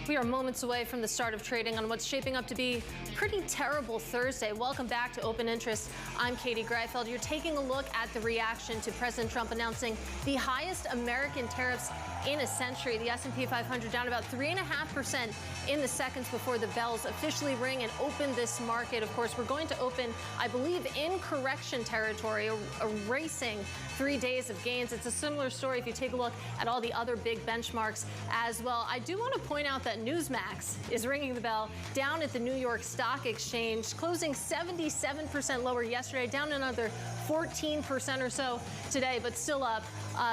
We are moments away from the start of trading on what's shaping up to be a pretty terrible Thursday. Welcome back to Open Interest. I'm Katie Greifeld. You're taking a look at the reaction to President Trump announcing the highest American tariffs in a century. The S&P 500 down about 3.5% in the seconds before the bells officially ring and open this market. Of course, we're going to open, I believe, in correction territory, erasing 3 days of gains. It's a similar story if you take a look at all the other big benchmarks as well. I do want to point out that Newsmax is ringing the bell down at the New York Stock Exchange, closing 77% lower yesterday, down another 14% or so today, but still up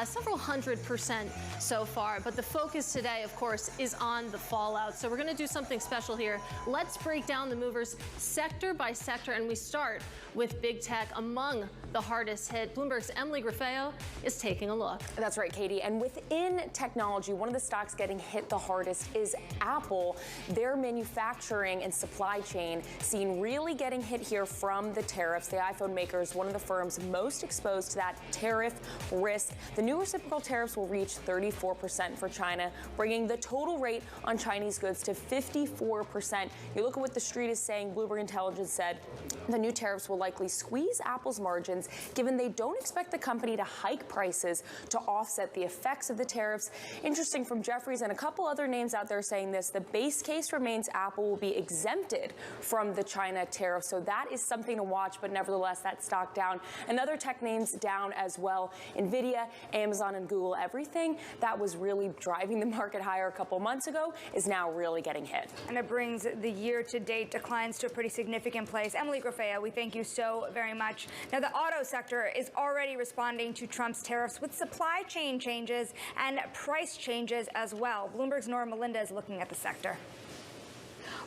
several 100% so far. But the focus today, of course, is on the fallout. So we're going to do something special here. Let's break down the movers sector by sector, and we start with big tech, among the hardest hit. Bloomberg's Emily Grafeo is taking a look. That's right, Katie. And within technology, one of the stocks getting hit the hardest is Apple. Their manufacturing and supply chain seen really getting hit here from the tariffs. The iPhone maker is one of the firms most exposed to that tariff risk. The new reciprocal tariffs will reach 34% for China, bringing the total rate on Chinese goods to 54%. You look at what the street is saying. Bloomberg Intelligence said the new tariffs will likely squeeze Apple's margins, given they don't expect the company to hike prices to offset the effects of the tariffs. Interesting from Jefferies and a couple other names out there saying this, the base case remains Apple will be exempted from the China tariff. So that is something to watch, but nevertheless, that stock down. And other tech names down as well. NVIDIA, Amazon, and Google, everything that was really driving the market higher a couple months ago is now really getting hit. And it brings the year-to-date declines to a pretty significant place. Emily Grafeo, we thank you so very much. Now, the auto sector is already responding to Trump's tariffs with supply chain changes and price changes as well. Bloomberg's Nora Melinda is looking at the sector.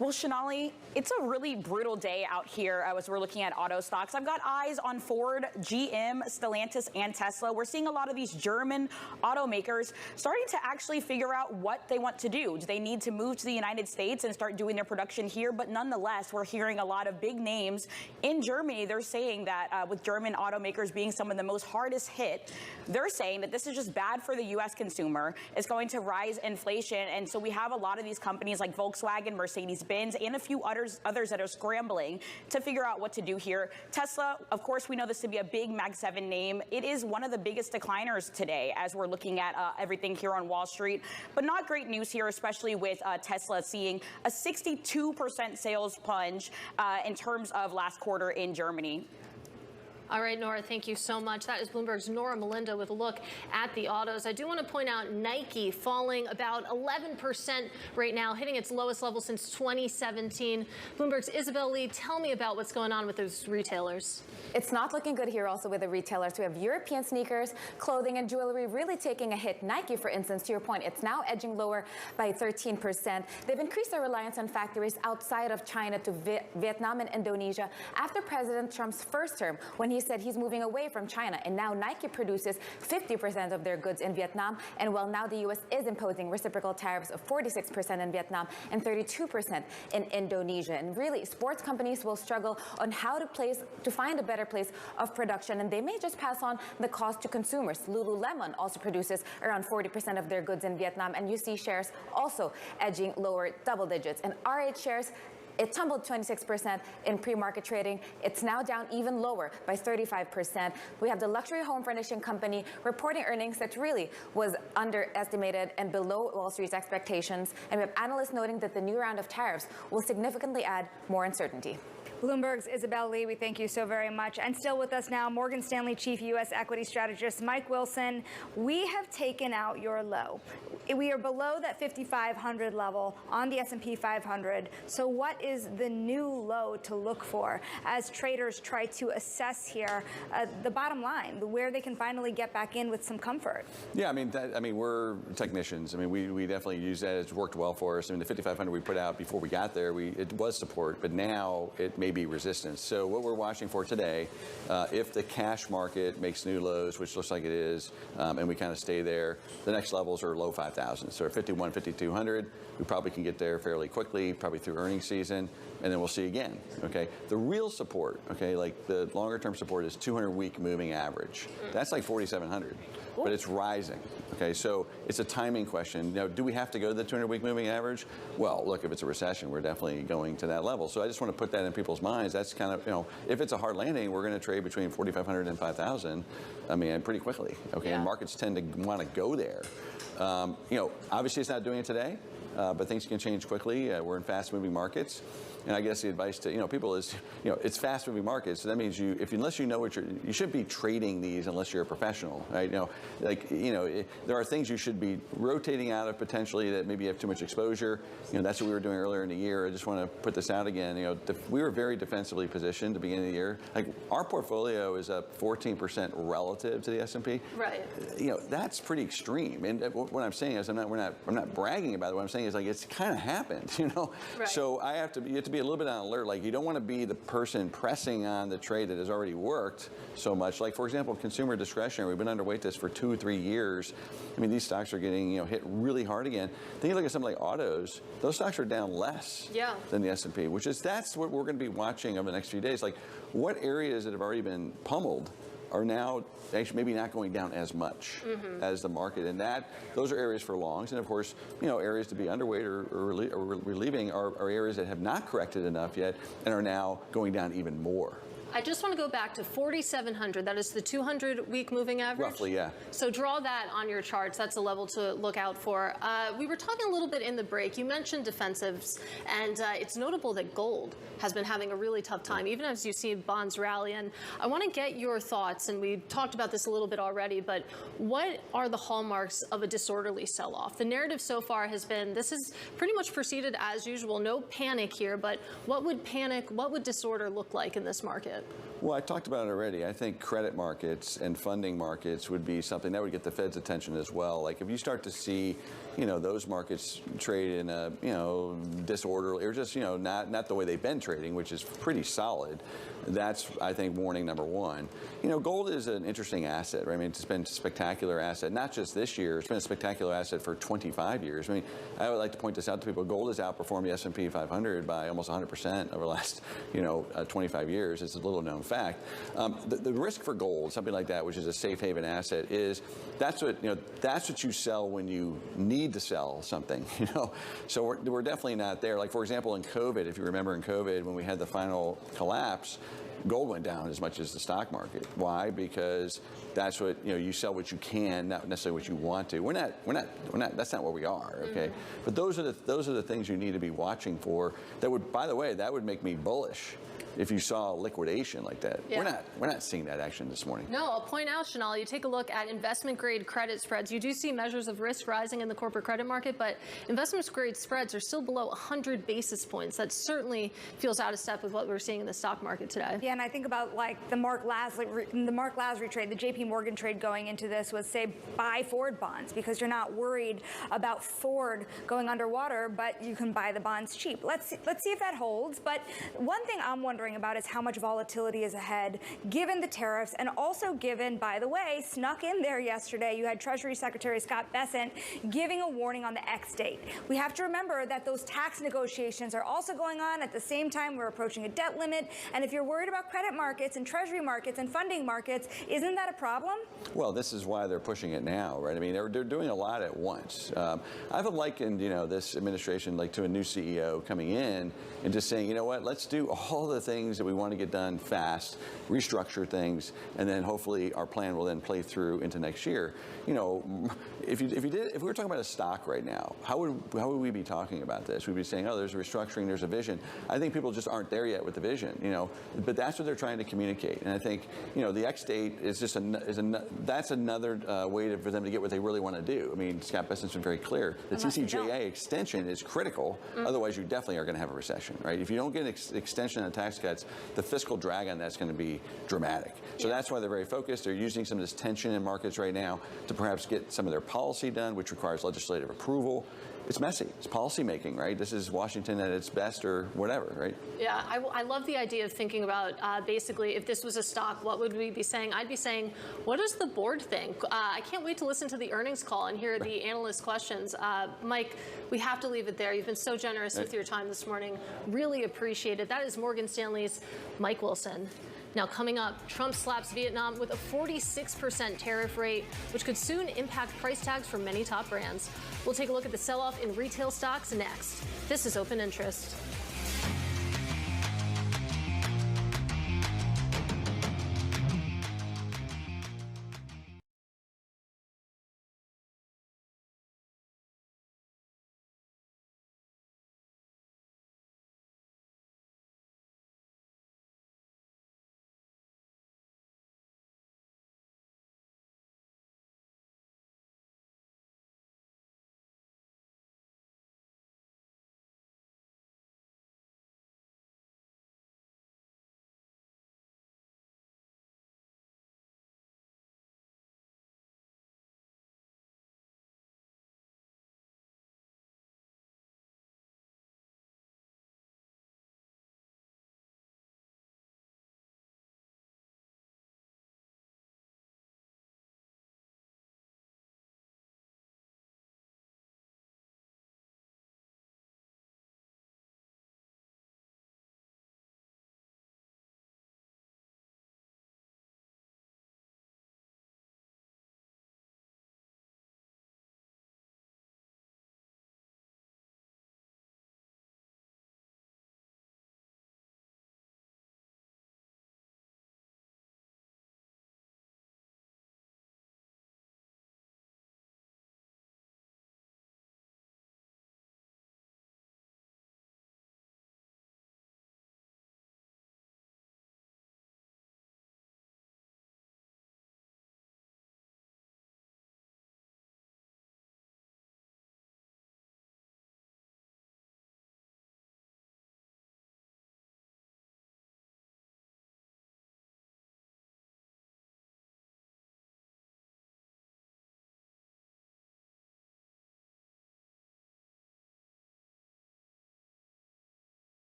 Well, Shanali, it's a really brutal day out here as we're looking at auto stocks. I've got eyes on Ford, GM, Stellantis, and Tesla. We're seeing a lot of these German automakers starting to actually figure out what they want to do. Do they need to move to the United States and start doing their production here? But nonetheless, we're hearing a lot of big names in Germany. They're saying that with German automakers being some of the most hardest hit, they're saying that this is just bad for the U.S. consumer. It's going to rise inflation. And so we have a lot of these companies like Volkswagen, Mercedes-Benz, and a few others that are scrambling to figure out what to do here. Tesla, of course, we know this to be a big Mag 7 name. It is one of the biggest decliners today as we're looking at everything here on Wall Street. But not great news here, especially with Tesla seeing a 62% sales plunge in terms of last quarter in Germany. All right, Nora, thank you so much. That is Bloomberg's Nora Melinda with a look at the autos. I do want to point out Nike falling about 11% right now, hitting its lowest level since 2017. Bloomberg's Isabel Lee, tell me about what's going on with those retailers. It's not looking good here also with the retailers. We have European sneakers, clothing, and jewelry really taking a hit. Nike, for instance, to your point, it's now edging lower by 13%. They've increased their reliance on factories outside of China to Vietnam and Indonesia after President Trump's first term, when he said he's moving away from China. And now Nike produces 50% of their goods in Vietnam. And while now the U.S. is imposing reciprocal tariffs of 46% in Vietnam and 32% in Indonesia. And really, sports companies will struggle on how to find a better place of production, and they may just pass on the cost to consumers. Lululemon also produces around 40% of their goods in Vietnam, and you see shares also edging lower double digits. And RH shares, it tumbled 26% in pre-market trading. It's now down even lower by 35%. We have the luxury home furnishing company reporting earnings that really was underestimated and below Wall Street's expectations. And we have analysts noting that the new round of tariffs will significantly add more uncertainty. Bloomberg's Isabel Lee, we thank you so very much. And still with us now, Morgan Stanley Chief U.S. Equity Strategist Mike Wilson. We have taken out your low. We are below that 5,500 level on the S&P 500. So what is the new low to look for as traders try to assess here the bottom line, where they can finally get back in with some comfort? Yeah, I mean, we're technicians. I mean, we definitely use that. It's worked well for us. I mean, the 5,500 we put out before we got there, it was support, but now it may be resistance. So what we're watching for today, if the cash market makes new lows, which looks like it is, and we kind of stay there, the next levels are low 5,000. So at 51, 5,200, we probably can get there fairly quickly, probably through earnings season, and then we'll see again, okay? The real support, okay, like the longer term support is 200-week moving average. That's like 4,700, but it's rising, okay? So it's a timing question. Now, do we have to go to the 200-week moving average? Well, look, if it's a recession, we're definitely going to that level. So I just want to put that in people's minds. That's kind of, if it's a hard landing, we're going to trade between 4,500 and 5,000, I mean, pretty quickly, okay? And markets tend to want to go there. Obviously it's not doing it today, but things can change quickly. We're in fast-moving markets. And I guess the advice to people is, it's fast-moving markets. So that means unless you know what you should be trading these unless you're a professional, right? There are things you should be rotating out of potentially that maybe you have too much exposure. That's what we were doing earlier in the year. I just want to put this out again. We were very defensively positioned at the beginning of the year. Like our portfolio is up 14% relative to the S&P. Right. That's pretty extreme. And what I'm saying is, I'm not bragging about it. What I'm saying is, like, it's kind of happened. Right. So you have to be a little bit on alert. Like, you don't want to be the person pressing on the trade that has already worked so much. Like, for example, consumer discretionary, we've been underweight this for 2 or 3 years. I mean, these stocks are getting hit really hard again. Then you look at something like autos; those stocks are down less than the S&P, that's what we're going to be watching over the next few days. Like, what areas that have already been pummeled are now actually maybe not going down as much as the market, and those are areas for longs. And of course, areas to be underweight or relieving are areas that have not corrected enough yet and are now going down even more. I just want to go back to 4,700. That is the 200-week moving average? Roughly, yeah. So draw that on your charts. That's a level to look out for. We were talking a little bit in the break. You mentioned defensives, and it's notable that gold has been having a really tough time, even as you see bonds rally. And I want to get your thoughts, and we talked about this a little bit already, but what are the hallmarks of a disorderly sell-off? The narrative so far has been this is pretty much proceeded as usual. No panic here, but what would disorder look like in this market? Well, I talked about it already. I think credit markets and funding markets would be something that would get the Fed's attention as well. Like if you start to see, those markets trade in a, disorderly or just, not the way they've been trading, which is pretty solid. That's, I think, warning number one. Gold is an interesting asset, right? I mean, it's been a spectacular asset, not just this year. It's been a spectacular asset for 25 years. I mean, I would like to point this out to people. Gold has outperformed the S&P 500 by almost 100% over the last, 25 years. It's a little known fact. The risk for gold, something like that, which is a safe haven asset, is that's what you sell when you need to sell something, So we're definitely not there. Like, for example, in COVID, if you remember in COVID, when we had the final collapse, gold went down as much as the stock market. Why? Because that's what, you sell what you can, not necessarily what you want to. We're not, that's not where we are, okay? But those are the things you need to be watching for. That would, by the way, that would make me bullish if you saw liquidation like that. Yeah. We're not seeing that action this morning. No, I'll point out, Sonali, you take a look at investment grade credit spreads. You do see measures of risk rising in the corporate credit market, but investment grade spreads are still below 100 basis points. That certainly feels out of step with what we're seeing in the stock market today. Yeah, and I think about like the Mark Lasry trade, the JP Morgan trade going into this was, say, buy Ford bonds because you're not worried about Ford going underwater, but you can buy the bonds cheap. Let's see if that holds. But one thing I'm wondering about is how much volatility is ahead, given the tariffs, and also given, by the way, snuck in there yesterday, you had Treasury Secretary Scott Bessent giving a warning on the X date. We have to remember that those tax negotiations are also going on at the same time we're approaching a debt limit, and if you're worried about credit markets and Treasury markets and funding markets, isn't that a problem? Well, this is why they're pushing it now, right? I mean, they're doing a lot at once. I've likened, this administration like to a new CEO coming in and just saying, you know what, let's do all the things that we want to get done fast, restructure things, and then hopefully our plan will then play through into next year. If we were talking about a stock right now, how would we be talking about this? We'd be saying, oh, there's a restructuring, there's a vision. I think people just aren't there yet with the vision, but that's what they're trying to communicate. And I think, the X date is just that's another way for them to get what they really want to do. I mean, Scott Bessent's been very clear. The TCJA extension is critical. Otherwise, you definitely are going to have a recession, right? If you don't get an extension of tax cuts, the fiscal drag on that's going to be dramatic. So that's why they're very focused. They're using some of this tension in markets right now to perhaps get some of their policy done, which requires legislative approval. it's messy. It's policy making, right? This is Washington at its best or whatever, right? Yeah, I love the idea of thinking about basically if this was a stock, what would we be saying? I'd be saying, what does the board think? I can't wait to listen to the earnings call and hear the analyst questions. Mike, we have to leave it there. You've been so generous with your time this morning. Really appreciate it. That is Morgan Stanley's Mike Wilson. Now, coming up, Trump slaps Vietnam with a 46% tariff rate, which could soon impact price tags for many top brands. We'll take a look at the sell-off in retail stocks next. This is Open Interest.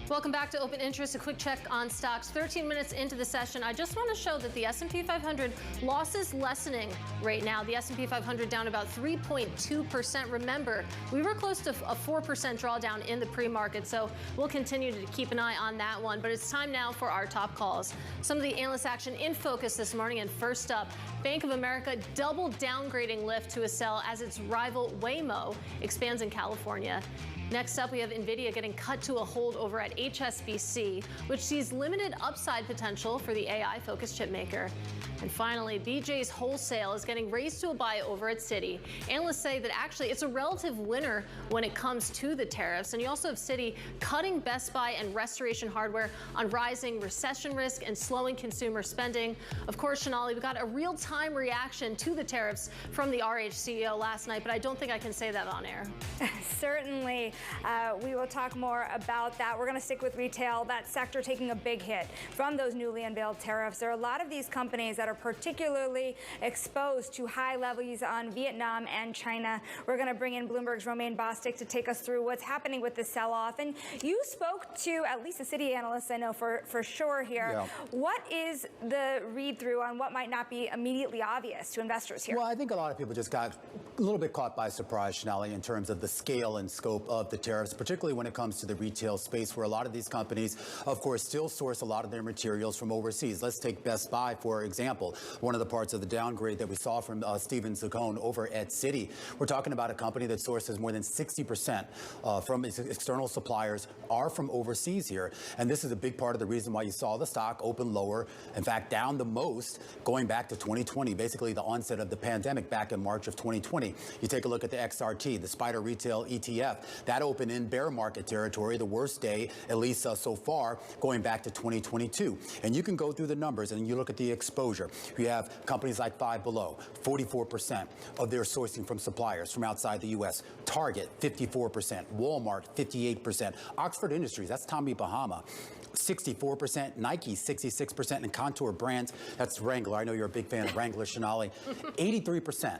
Welcome back to Open Interest. A quick check on stocks. 13 minutes into the session, I just want to show that the S&P 500 losses lessening right now. The S&P 500 down about 3.2%. Remember, we were close to a 4% drawdown in the pre-market, so we'll continue to keep an eye on that one. But it's time now for our top calls. Some of the analyst action in focus this morning, and first up, Bank of America double downgrading Lyft to a sell as its rival Waymo expands in California. Next up, we have NVIDIA getting cut to a hold over at HSBC, which sees limited upside potential for the AI-focused chip maker. And finally, BJ's Wholesale is getting raised to a buy over at Citi. Analysts say that actually it's a relative winner when it comes to the tariffs. And you also have Citi cutting Best Buy and Restoration Hardware on rising recession risk and slowing consumer spending. Of course, Shanali, we've got a real-time time reaction to the tariffs from the RH CEO last night, but I don't think I can say that on air. Certainly. We will talk more about that. We're going to stick with retail, that sector taking a big hit from those newly unveiled tariffs. There are a lot of these companies that are particularly exposed to high levels on Vietnam and China. We're going to bring in Bloomberg's Romaine Bostick to take us through what's happening with the sell-off. And you spoke to at least the city analysts, I know for sure here. Yeah. What is the read-through on what might not be immediately obvious to investors here? Well, I think a lot of people just got a little bit caught by surprise, Shanali, in terms of the scale and scope of the tariffs, particularly when it comes to the retail space, where a lot of these companies, of course, still source a lot of their materials from overseas. Let's take Best Buy, for example, one of the parts of the downgrade that we saw from Steven Zaccone over at Citi. We're talking about a company that sources more than 60% from its external suppliers are from overseas here. And this is a big part of the reason why you saw the stock open lower, in fact, down the most going back to 2020, basically the onset of the pandemic back in March of 2020. You take a look at the XRT, the Spider Retail ETF, that opened in bear market territory, the worst day, at least so far, going back to 2022. And you can go through the numbers and you look at the exposure. You have companies like Five Below, 44% of their sourcing from suppliers from outside the U.S. Target, 54%. Walmart, 58%. Oxford Industries, that's Tommy Bahama, 64%, Nike 66%, and Contour Brands, that's Wrangler. I know you're a big fan of Wrangler, Shanali. 83%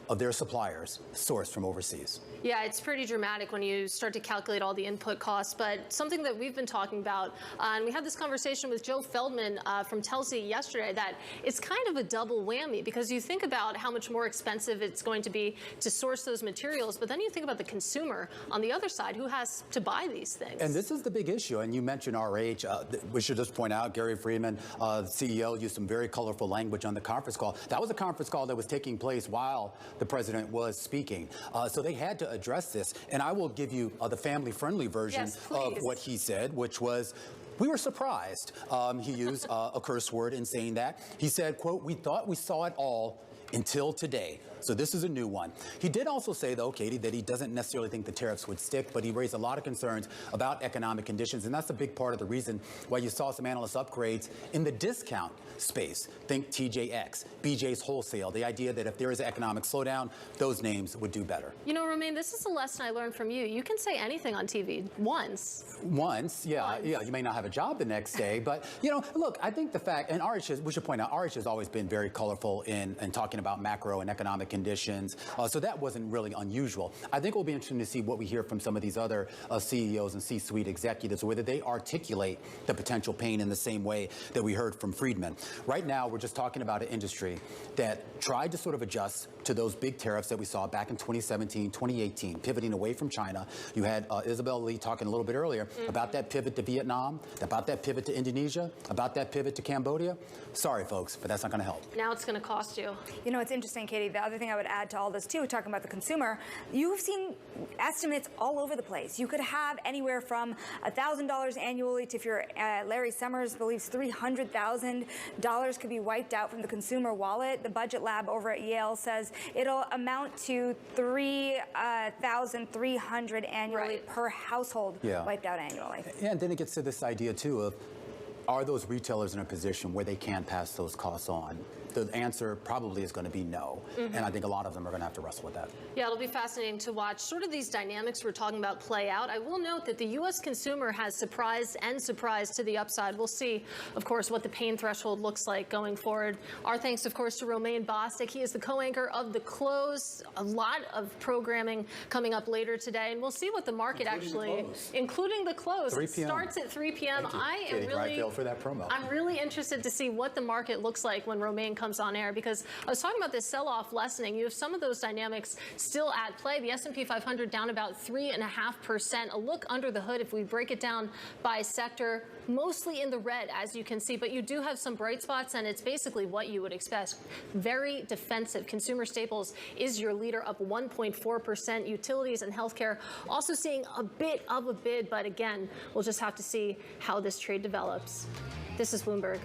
of their suppliers sourced from overseas. Yeah, it's pretty dramatic when you start to calculate all the input costs, but something that we've been talking about, and we had this conversation with Joe Feldman from Telsey yesterday, that it's kind of a double whammy, because you think about how much more expensive it's going to be to source those materials, but then you think about the consumer on the other side who has to buy these things. And this is the big issue, and you mentioned RH. We should just point out, Gary Friedman, the CEO, used some very colorful language on the conference call. That was a conference call that was taking place while the president was speaking. So they had to address this. And I will give you the family-friendly version of what he said, which was, we were surprised. He used a curse word in saying that. He said, quote, "We thought we saw it all until today." So this is a new one. He did also say, though, Katie, that he doesn't necessarily think the tariffs would stick, but he raised a lot of concerns about economic conditions, and that's a big part of the reason why you saw some analyst upgrades in the discount space. Think TJX, BJ's Wholesale, the idea that if there is an economic slowdown, those names would do better. You know, Romaine, this is a lesson I learned from you. You can say anything on TV once. Once, yeah. You may not have a job the next day, but, you know, look, I think the fact, and RH, we should point out, RH has always been very colorful in talking about macro and economic conditions, so that wasn't really unusual. I think it will be interesting to see what we hear from some of these other CEOs and C-suite executives, whether they articulate the potential pain in the same way that we heard from Friedman. Right now, we're just talking about an industry that tried to sort of adjust to those big tariffs that we saw back in 2017, 2018, pivoting away from China. You had Isabel Lee talking a little bit earlier about that pivot to Vietnam, about that pivot to Indonesia, about that pivot to Cambodia. Sorry, folks, but that's not going to help. Now it's going to cost you. You know, it's interesting, Katie. The other thing I would add to all this, too, talking about the consumer, you've seen estimates all over the place. You could have anywhere from $1,000 annually to, if you're Larry Summers believes $300,000 could be wiped out from the consumer wallet. The Budget Lab over at Yale says it'll amount to $3,300 annually per household wiped out annually. Yeah, and then it gets to this idea, too, of are those retailers in a position where they can pass those costs on? The answer probably is going to be no. And I think a lot of them are going to have to wrestle with that. Yeah, it'll be fascinating to watch sort of these dynamics we're talking about play out. I will note that the U.S. consumer has surprised to the upside. We'll see, of course, what the pain threshold looks like going forward. Our thanks, of course, to Romaine Bostick. He is the co-anchor of The Close. A lot of programming coming up later today, and we'll see what the market including The Close. 3 It p.m. starts at 3 p.m. I am really for that promo. I'm really interested to see what the market looks like when Romaine comes on air, because I was talking about this sell-off lessening. You have some of those dynamics still at play. The S&P 500 down about 3.5%. A look under the hood if we break it down by sector, mostly in the red, as you can see, but you do have some bright spots, and it's basically what you would expect. Very defensive. Consumer staples is your leader, up 1.4%. Utilities and healthcare also seeing a bit of a bid, but again, we'll just have to see how this trade develops. This is Bloomberg.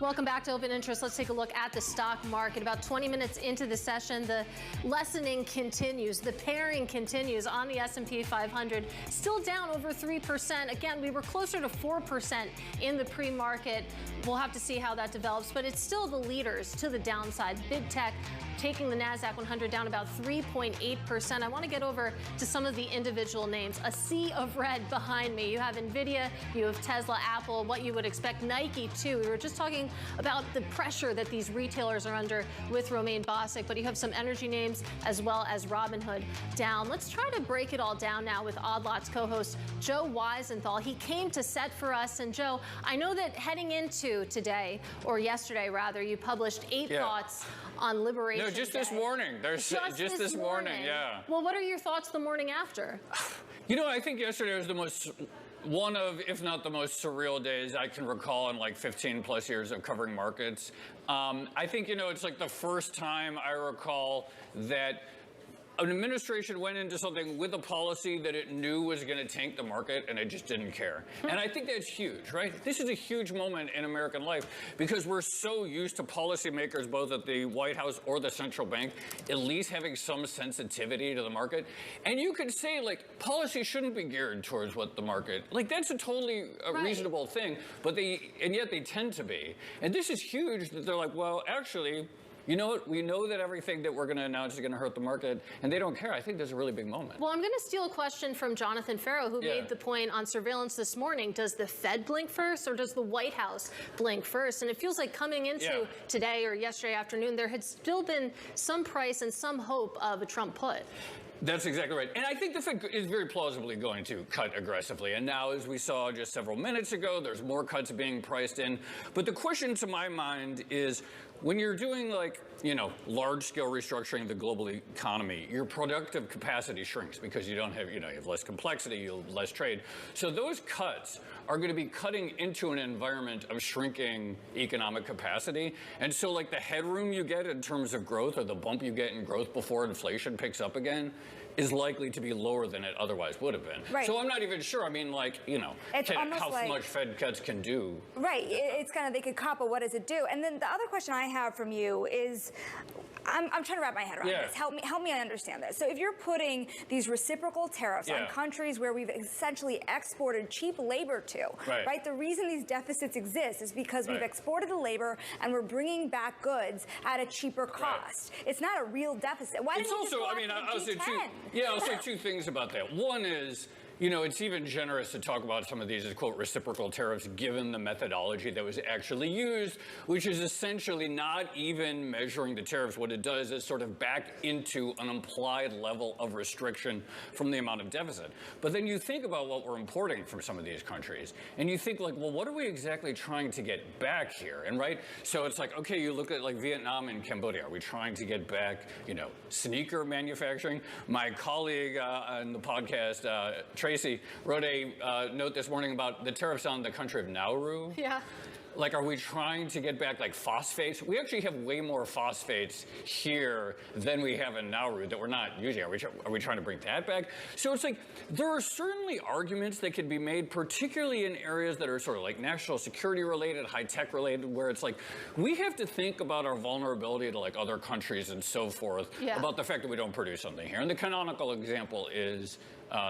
Welcome back to Open Interest. Let's take a look at the stock market. About 20 minutes into the session, the lessening continues. The pairing continues on the S&P 500. Still down over 3%. Again, we were closer to 4% in the pre-market. We'll have to see how that develops, but it's still the leaders to the downside. Big tech taking the NASDAQ 100 down about 3.8%. I want to get over to some of the individual names. A sea of red behind me. You have NVIDIA, you have Tesla, Apple, what you would expect. Nike, too. We were just talking about the pressure that these retailers are under with Romain Bossack, but you have some energy names as well as Robinhood down. Let's try to break it all down now with Odd Lots co-host Joe Weisenthal. He came to set for us. And Joe, I know that heading into today, or yesterday rather, you published 8 thoughts on Liberation No, just Day. this morning. There's just this morning, yeah. Well, what are your thoughts the morning after? You know, I think yesterday was one of, if not the most surreal days I can recall in like 15 plus years of covering markets. I think, you know, it's like the first time I recall that an administration went into something with a policy that it knew was going to tank the market, and it just didn't care. And I think that's huge, right? This is a huge moment in American life because we're so used to policymakers, both at the White House or the central bank, at least having some sensitivity to the market. And you could say, like, policy shouldn't be geared towards what the market, like, that's a totally reasonable thing, but and yet they tend to be. And this is huge that they're like, well, actually, you know what? We know that everything that we're going to announce is going to hurt the market, and they don't care. I think there's a really big moment. Well, I'm going to steal a question from Jonathan Farrow, who made the point on surveillance this morning. Does the Fed blink first, or does the White House blink first? And it feels like coming into today or yesterday afternoon, there had still been some price and some hope of a Trump put. That's exactly right. And I think the Fed is very plausibly going to cut aggressively. And now, as we saw just several minutes ago, there's more cuts being priced in. But the question to my mind is, when you're doing, like, you know, large-scale restructuring of the global economy, your productive capacity shrinks because you don't have, you know, you have less complexity, you have less trade. So those cuts are going to be cutting into an environment of shrinking economic capacity. And so, like, the headroom you get in terms of growth, or the bump you get in growth before inflation picks up again, is likely to be lower than it otherwise would have been. Right. So I'm not even sure. I mean, like, you know, how much Fed cuts can do. Right. It's kind of, they could cut, but what does it do? And then the other question I have from you is, I'm trying to wrap my head around this. Help me understand this. So if you're putting these reciprocal tariffs on countries where we've essentially exported cheap labor to, right? The reason these deficits exist is because we've exported the labor and we're bringing back goods at a cheaper cost. It's not a real deficit. Why didn't you just go after the G10? I'll say two things about that. One is, you know, it's even generous to talk about some of these as, quote, reciprocal tariffs, given the methodology that was actually used, which is essentially not even measuring the tariffs. What it does is sort of back into an implied level of restriction from the amount of deficit. But then you think about what we're importing from some of these countries, and you think, like, well, what are we exactly trying to get back here? And so it's like, okay, you look at, like, Vietnam and Cambodia. Are we trying to get back, you know, sneaker manufacturing? My colleague on the podcast, Tracy, wrote a note this morning about the tariffs on the country of Nauru. Yeah. Like, are we trying to get back, like, phosphates? We actually have way more phosphates here than we have in Nauru that we're not using. Are we trying to bring that back? So it's like, there are certainly arguments that could be made, particularly in areas that are sort of like national security related, high tech related, where it's like, we have to think about our vulnerability to, like, other countries and so forth, about the fact that we don't produce something here. And the canonical example is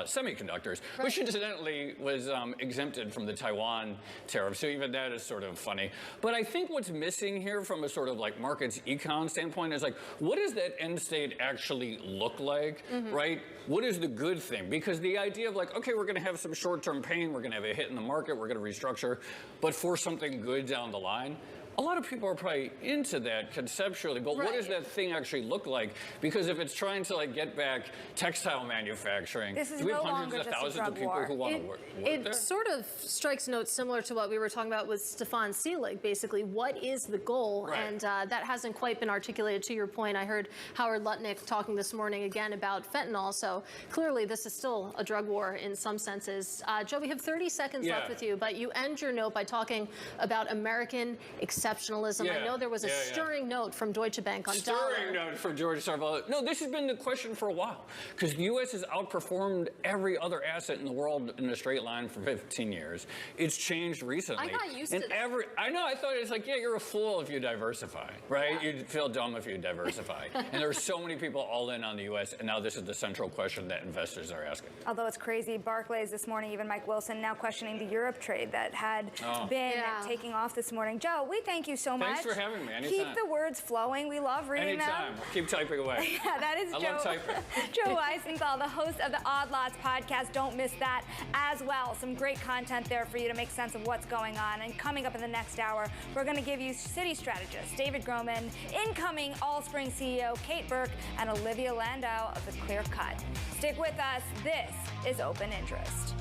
semiconductors, which incidentally was exempted from the Taiwan tariff. So even that is sort of funny. But I think what's missing here from a sort of like markets econ standpoint is, like, what does that end state actually look like, right? What is the good thing? Because the idea of, like, okay, we're going to have some short-term pain, we're going to have a hit in the market, we're going to restructure, but for something good down the line, a lot of people are probably into that conceptually, but what does that thing actually look like? Because if it's trying to, like, get back textile manufacturing, do we have hundreds of thousands of people who want to work there? It sort of strikes notes similar to what we were talking about with Stefan Seelig, basically. What is the goal? And that hasn't quite been articulated. To your point, I heard Howard Lutnick talking this morning again about fentanyl, so clearly this is still a drug war in some senses. Joe, we have 30 seconds left with you, but you end your note by talking about American exceptionalism. I know there was a stirring note from Deutsche Bank on dollar. Stirring note for George Sarvel. No, this has been the question for a while, because the U.S. has outperformed outperformed every other asset in the world in a straight line for 15 years. It's changed recently. I got used to that. I know, I thought it's like, yeah, you're a fool if you diversify, right? Yeah. You'd feel dumb if you diversify. And there's so many people all in on the U.S., and now this is the central question that investors are asking. Although it's crazy, Barclays this morning, even Mike Wilson now questioning the Europe trade that had been taking off this morning. Joe, we thank you so much. Thanks for having me. Anytime. Keep the words flowing. We love reading Anytime. them. Keep typing away. Yeah, that is I love typing. Joe Weisenthal, the host of the Odd Lots podcast. Don't miss that as well. Some great content there for you to make sense of what's going on. And coming up in the next hour, we're going to give you Citi strategist David Groman, incoming Allspring CEO Kate Burke, and Olivia Landau of The Clear Cut. Stick with us. This is Open Interest.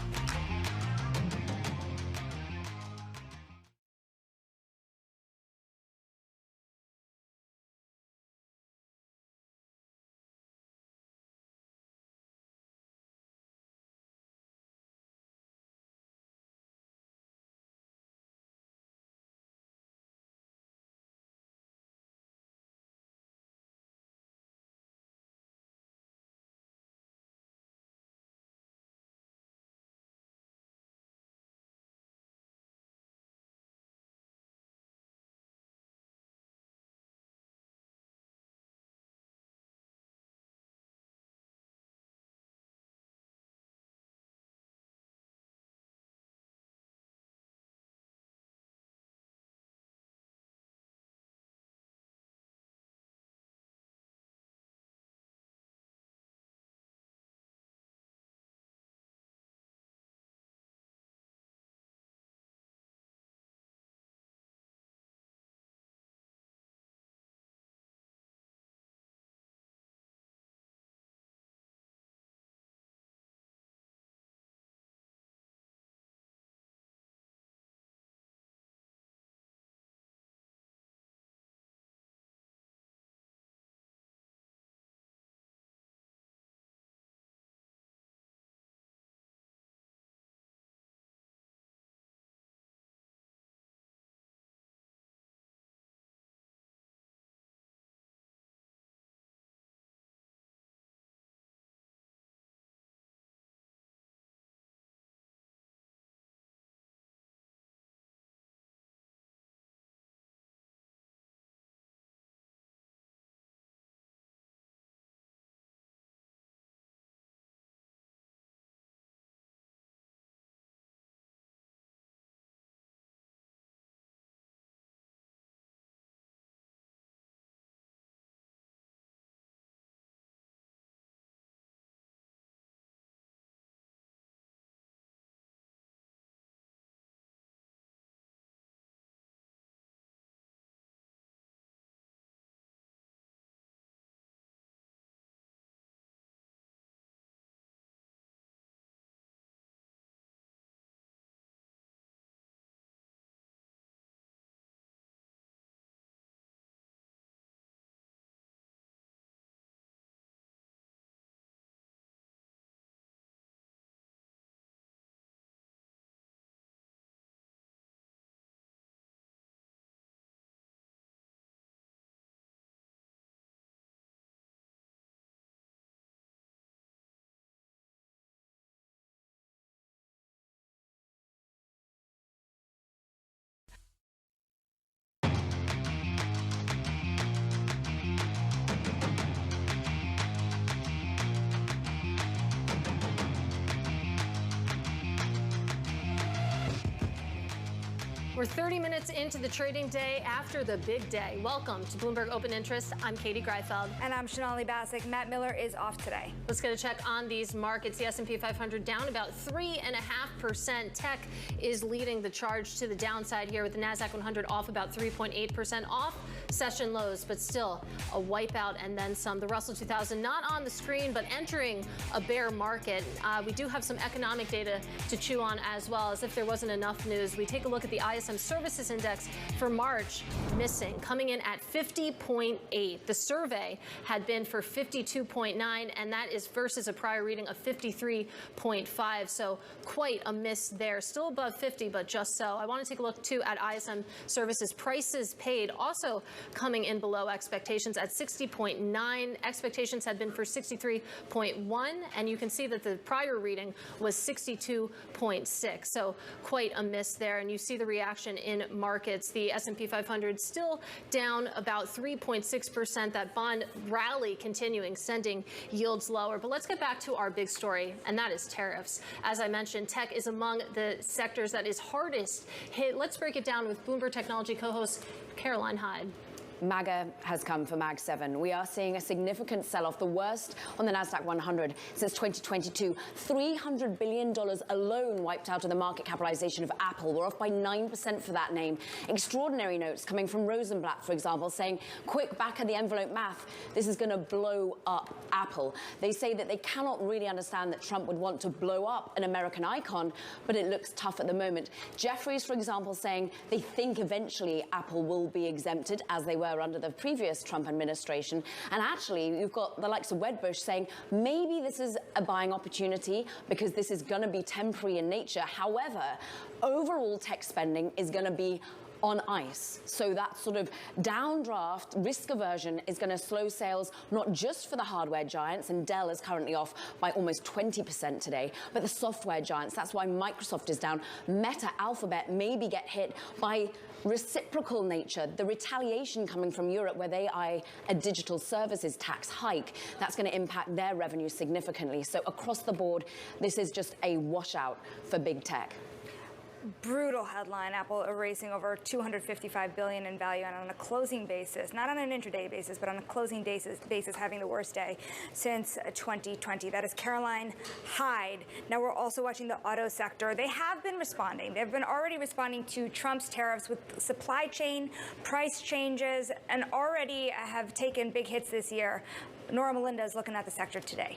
We're 30 minutes into the trading day after the big day. Welcome to Bloomberg Open Interest. I'm Katie Greifeld. And I'm Sonali Basak. Matt Miller is off today. Let's get a check on these markets. The S&P 500 down about 3.5%. Tech is leading the charge to the downside here with the NASDAQ 100 off about 3.8%, off session lows, but still a wipeout and then some. The Russell 2000 not on the screen, but entering a bear market. We do have some economic data to chew on as well, as if there wasn't enough news. We take a look at the ISM ISM Services Index for March missing, coming in at 50.8. The survey had been for 52.9, and that is versus a prior reading of 53.5. So quite a miss there. Still above 50, but just so. I want to take a look, too, at ISM Services prices paid, also coming in below expectations at 60.9. Expectations had been for 63.1, and you can see that the prior reading was 62.6. So quite a miss there, and you see the reaction in markets. The S&P 500 still down about 3.6%. That bond rally continuing, sending yields lower. But let's get back to our big story, and that is tariffs. As I mentioned, tech is among the sectors that is hardest hit. Let's break it down with Bloomberg Technology co-host Caroline Hyde. MAGA has come for Mag 7. We are seeing a significant sell-off, the worst on the Nasdaq 100 since 2022. $300 billion alone wiped out of the market capitalization of Apple. We're off by 9% for that name. Extraordinary notes coming from Rosenblatt, for example, saying, quick back-of-the-envelope math, this is going to blow up Apple. They say that they cannot really understand that Trump would want to blow up an American icon, but it looks tough at the moment. Jefferies, for example, saying they think eventually Apple will be exempted, as they were under the previous Trump administration. And actually, you've got the likes of Wedbush saying maybe this is a buying opportunity because this is going to be temporary in nature. However, overall tech spending is going to be on ice. So that sort of downdraft risk aversion is going to slow sales, not just for the hardware giants, and Dell is currently off by almost 20% today, but the software giants. That's why Microsoft is down. Meta, Alphabet maybe get hit by reciprocal nature, the retaliation coming from Europe where they eye a digital services tax hike. That's going to impact their revenue significantly. So across the board, this is just a washout for big tech. Brutal headline. Apple erasing over $255 billion in value, and on a closing basis, not on an intraday basis, but on a closing basis having the worst day since 2020. That is Caroline Hyde. Now we're also watching the auto sector. They have been responding. They've been already responding to Trump's tariffs with supply chain price changes, and already have taken big hits this year. Nora Melinda is looking at the sector today.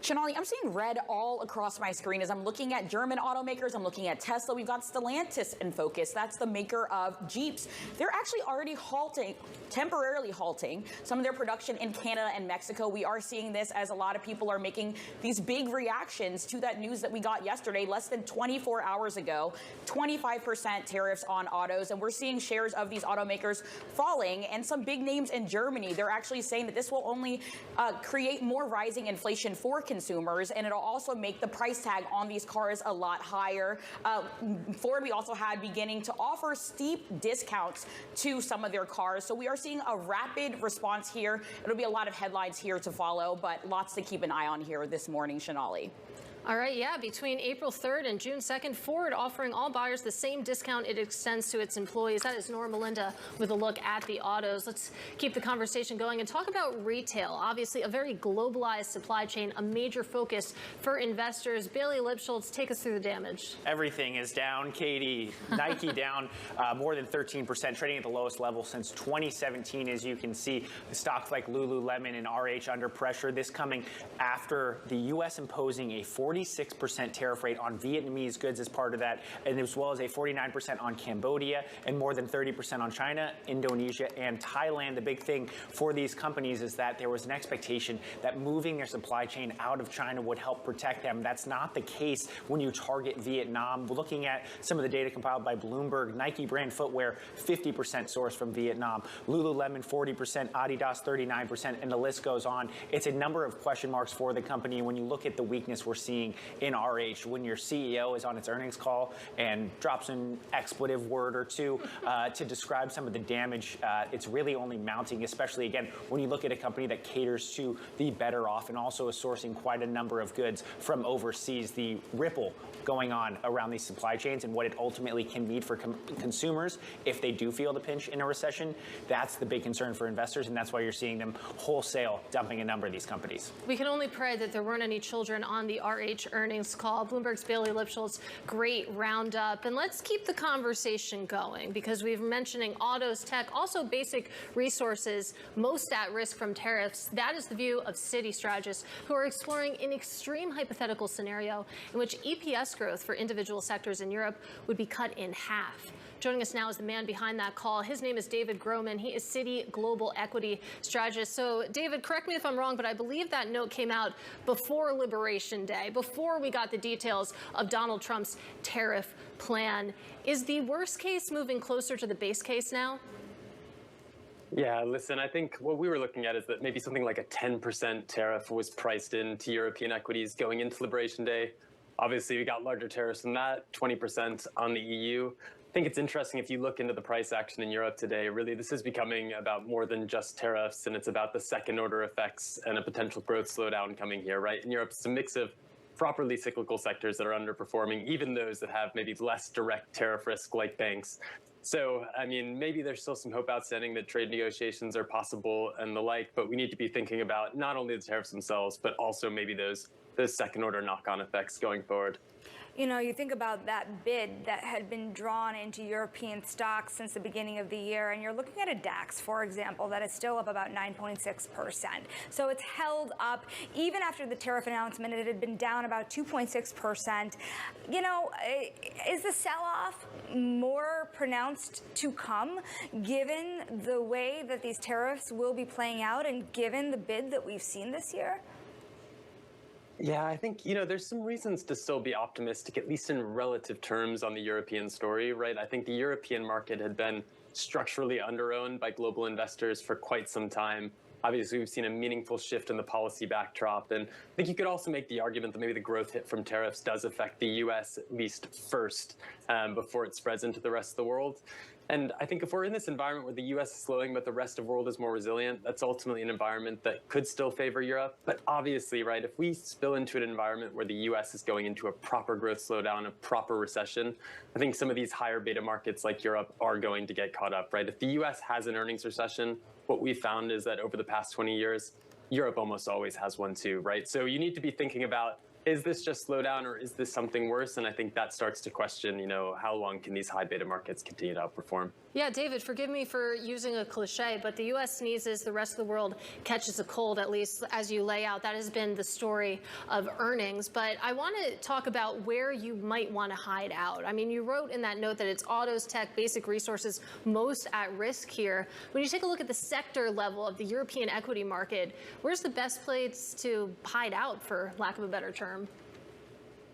Shanali, I'm seeing red all across my screen as I'm looking at German automakers. I'm looking at Tesla. We've got Stellantis in focus. That's the maker of Jeeps. They're actually already temporarily halting some of their production in Canada and Mexico. We are seeing this as a lot of people are making these big reactions to that news that we got yesterday, less than 24 hours ago. 25% tariffs on autos, and we're seeing shares of these automakers falling, and some big names in Germany, they're actually saying that this will only create more rising inflation for consumers, and it'll also make the price tag on these cars a lot higher. Ford, we also had beginning to offer steep discounts to some of their cars. So we are seeing a rapid response here. It'll be a lot of headlines here to follow, but lots to keep an eye on here this morning, Shanali. All right, yeah, between April 3rd and June 2nd, Ford offering all buyers the same discount it extends to its employees. That is Nora Melinda with a look at the autos. Let's keep the conversation going and talk about retail. Obviously, a very globalized supply chain, a major focus for investors. Bailey Lipschultz, take us through the damage. Everything is down, Katie. Nike down more than 13%, trading at the lowest level since 2017. As you can see, stocks like Lululemon and RH under pressure. This coming after the U.S. imposing a 46% tariff rate on Vietnamese goods as part of that, and as well as a 49% on Cambodia and more than 30% on China, Indonesia, and Thailand. The big thing for these companies is that there was an expectation that moving their supply chain out of China would help protect them. That's not the case when you target Vietnam. Looking at some of the data compiled by Bloomberg, Nike brand footwear, 50% sourced from Vietnam, Lululemon, 40%, Adidas, 39%, and the list goes on. It's a number of question marks for the company. When you look at the weakness we're seeing in RH, when your CEO is on its earnings call and drops an expletive word or two to describe some of the damage, it's really only mounting, especially, again, when you look at a company that caters to the better off and also is sourcing quite a number of goods from overseas. The ripple going on around these supply chains and what it ultimately can mean for consumers if they do feel the pinch in a recession, that's the big concern for investors, and that's why you're seeing them wholesale dumping a number of these companies. We can only pray that there weren't any children on the RH earnings call. Bloomberg's Bailey Lipschultz, great roundup. And let's keep the conversation going because we've been mentioning autos, tech, also basic resources most at risk from tariffs. That is the view of Citi strategists who are exploring an extreme hypothetical scenario in which EPS growth for individual sectors in Europe would be cut in half. Joining us now is the man behind that call. His name is David Groman. He is Citi Global Equity Strategist. So, David, correct me if I'm wrong, but I believe that note came out before Liberation Day, before we got the details of Donald Trump's tariff plan. Is the worst case moving closer to the base case now? Yeah, listen, I think what we were looking at is that maybe something like a 10% tariff was priced into European equities going into Liberation Day. Obviously, we got larger tariffs than that, 20% on the EU. I think it's interesting if you look into the price action in Europe today, really this is becoming about more than just tariffs, and it's about the second order effects and a potential growth slowdown coming here, right? In Europe, it's a mix of properly cyclical sectors that are underperforming, even those that have maybe less direct tariff risk like banks. So, I mean, maybe there's still some hope outstanding that trade negotiations are possible and the like, but we need to be thinking about not only the tariffs themselves, but also maybe those second order knock-on effects going forward. You know, you think about that bid that had been drawn into European stocks since the beginning of the year, and you're looking at a DAX, for example, that is still up about 9.6%. So it's held up. Even after the tariff announcement, it had been down about 2.6%. You know, is the sell-off more pronounced to come, given the way that these tariffs will be playing out and given the bid that we've seen this year? Yeah, I think, there's some reasons to still be optimistic, at least in relative terms on the European story, right? I think the European market had been structurally underowned by global investors for quite some time. Obviously, we've seen a meaningful shift in the policy backdrop. And I think you could also make the argument that maybe the growth hit from tariffs does affect the U.S. at least first before it spreads into the rest of the world. And I think if we're in this environment where the U.S. is slowing, but the rest of the world is more resilient, that's ultimately an environment that could still favor Europe. But obviously, right, if we spill into an environment where the U.S. is going into a proper growth slowdown, a proper recession, I think some of these higher beta markets like Europe are going to get caught up, right? If the U.S. has an earnings recession, what we found is that over the past 20 years, Europe almost always has one too, right? So you need to be thinking about, is this just slowdown or is this something worse? And I think that starts to question, how long can these high beta markets continue to outperform? Yeah, David, forgive me for using a cliche, but the U.S. sneezes, the rest of the world catches a cold, at least as you lay out. That has been the story of earnings. But I want to talk about where you might want to hide out. I mean, you wrote in that note that it's autos, tech, basic resources most at risk here. When you take a look at the sector level of the European equity market, where's the best place to hide out, for lack of a better term?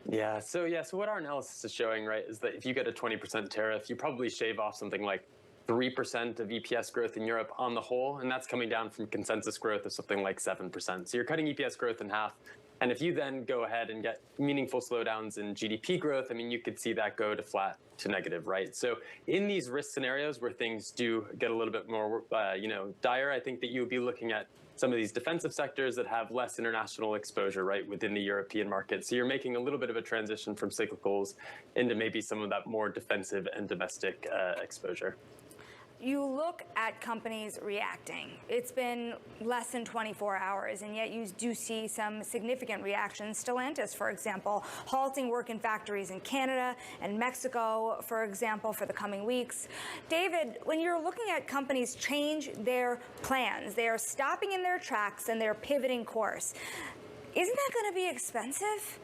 Yeah, so what our analysis is showing, right, is that if you get a 20% tariff, you probably shave off something like 3% of EPS growth in Europe on the whole, and that's coming down from consensus growth of something like 7%. So you're cutting EPS growth in half. And if you then go ahead and get meaningful slowdowns in GDP growth, I mean, you could see that go to flat to negative, right? So in these risk scenarios where things do get a little bit more, dire, I think that you would be looking at some of these defensive sectors that have less international exposure, right, within the European market. So you're making a little bit of a transition from cyclicals into maybe some of that more defensive and domestic exposure. You look at companies reacting. It's been less than 24 hours, and yet you do see some significant reactions. Stellantis, for example, halting work in factories in Canada and Mexico, for example, for the coming weeks. David, when you're looking at companies change their plans, they are stopping in their tracks and they're pivoting course. Isn't that going to be expensive?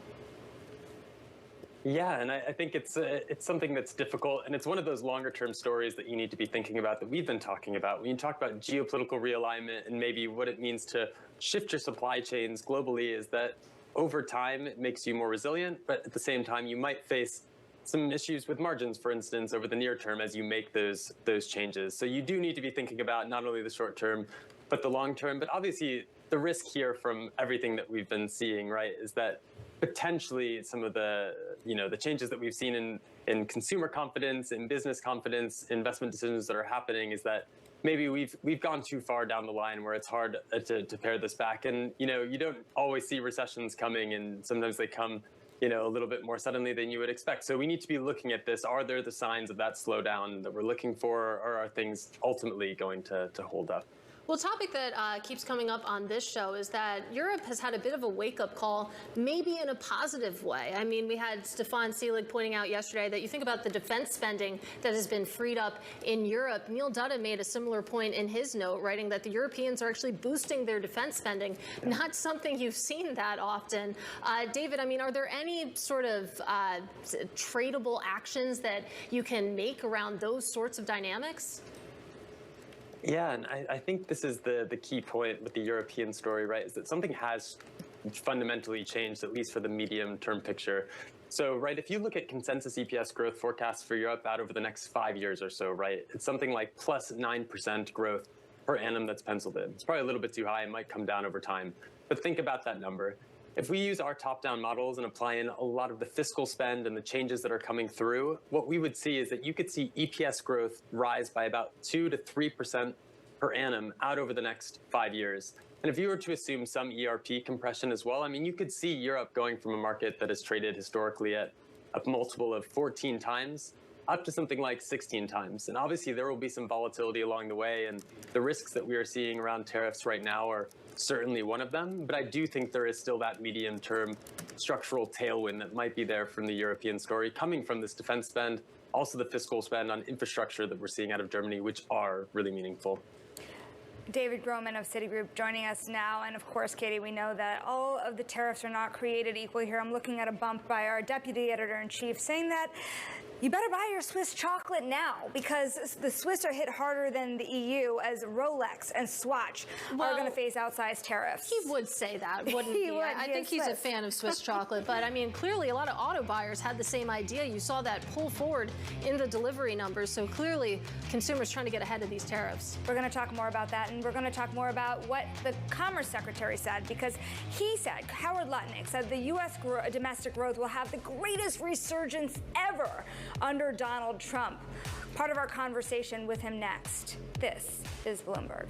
Yeah, and I think it's something that's difficult, and it's one of those longer-term stories that you need to be thinking about that we've been talking about. When you talk about geopolitical realignment and maybe what it means to shift your supply chains globally, is that over time it makes you more resilient, but at the same time you might face some issues with margins, for instance, over the near term as you make those changes. So you do need to be thinking about not only the short term, but the long term. But obviously the risk here from everything that we've been seeing, right, is that potentially some of the changes that we've seen in consumer confidence, in business confidence, investment decisions that are happening, is that maybe we've gone too far down the line where it's hard to pare this back. And you don't always see recessions coming, and sometimes they come a little bit more suddenly than you would expect. So we need to be looking at this. Are there the signs of that slowdown that we're looking for, or are things ultimately going to hold up? Well, a topic that keeps coming up on this show is that Europe has had a bit of a wake-up call, maybe in a positive way. I mean, we had Stefan Seelig pointing out yesterday that you think about the defense spending that has been freed up in Europe. Neil Dutta made a similar point in his note, writing that the Europeans are actually boosting their defense spending, not something you've seen that often. David, I mean, are there any sort of tradable actions that you can make around those sorts of dynamics? Yeah, and I think this is the key point with the European story, right, is that something has fundamentally changed, at least for the medium-term picture. So, right, if you look at consensus EPS growth forecasts for Europe out over the next 5 years or so, right, it's something like plus 9% growth per annum that's penciled in. It's probably a little bit too high. It might come down over time. But think about that number. If we use our top-down models and apply in a lot of the fiscal spend and the changes that are coming through, what we would see is that you could see EPS growth rise by about 2 to 3% per annum out over the next 5 years. And if you were to assume some ERP compression as well, I mean, you could see Europe going from a market that is traded historically at a multiple of 14 times up to something like 16 times. And obviously there will be some volatility along the way, and the risks that we are seeing around tariffs right now are certainly one of them. But I do think there is still that medium-term structural tailwind that might be there from the European story coming from this defense spend, also the fiscal spend on infrastructure that we're seeing out of Germany, which are really meaningful. David Groman of Citigroup joining us now. And of course, Katie, we know that all of the tariffs are not created equal here. I'm looking at a bump by our deputy editor-in-chief saying that you better buy your Swiss chocolate now, because the Swiss are hit harder than the EU, as Rolex and Swatch are going to face outsized tariffs. He would say that, wouldn't he? I think he's a fan of Swiss chocolate, but I mean, clearly a lot of auto buyers had the same idea. You saw that pull forward in the delivery numbers, so clearly consumers trying to get ahead of these tariffs. We're going to talk more about that, and we're going to talk more about what the Commerce Secretary said, because he said, Howard Lutnick said the U.S. domestic growth will have the greatest resurgence ever under Donald Trump. Part of our conversation with him next. This is Bloomberg.